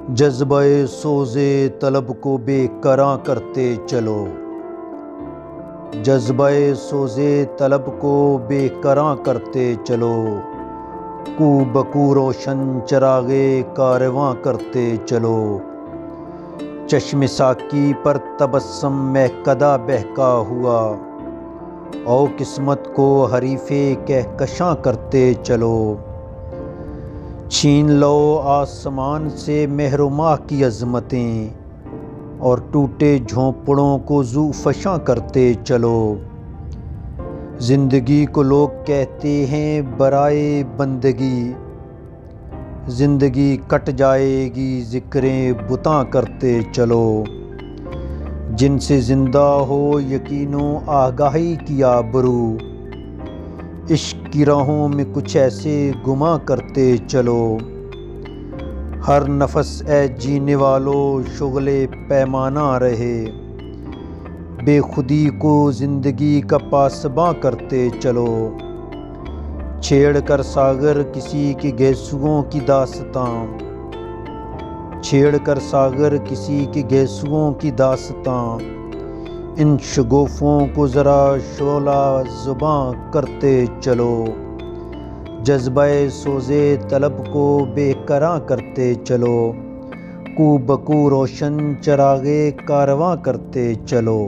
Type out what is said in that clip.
جذبہ سوز طلب کو بے کراں کرتے چلو، جذبہ سوز طلب کو بے کراں کرتے چلو، کو بکو روشن چراغ کارواں کرتے چلو، چشم ساکی پر تبسم مہکدہ بہکا ہوا، او قسمت کو حریف کہکشاں کرتے چلو، چھین لو آسمان سے مہر و ماہ کی عظمتیں، اور ٹوٹے جھونپڑوں کو زو فشاں کرتے چلو، زندگی کو لوگ کہتے ہیں برائے بندگی، زندگی کٹ جائے گی ذکریں بتاں کرتے چلو، جن سے زندہ ہو یقین و آگاہی کی آبرو، عشق کی راہوں میں کچھ ایسے گماں کرتے چلو، ہر نفس اے جینے والو شغل پیمانہ رہے، بے خودی کو زندگی کا پاسباں کرتے چلو، چھیڑ کر ساغر کسی کے گیسوؤں کی داستاں، چھیڑ کر ساغر کسی کے گیسوؤں کی داستاں، ان شگوفوں کو ذرا شعلہ زباں کرتے چلو، جذبہ سوز طلب کو بے کراں کرتے چلو، کو بکو روشن چراغ کارواں کرتے چلو۔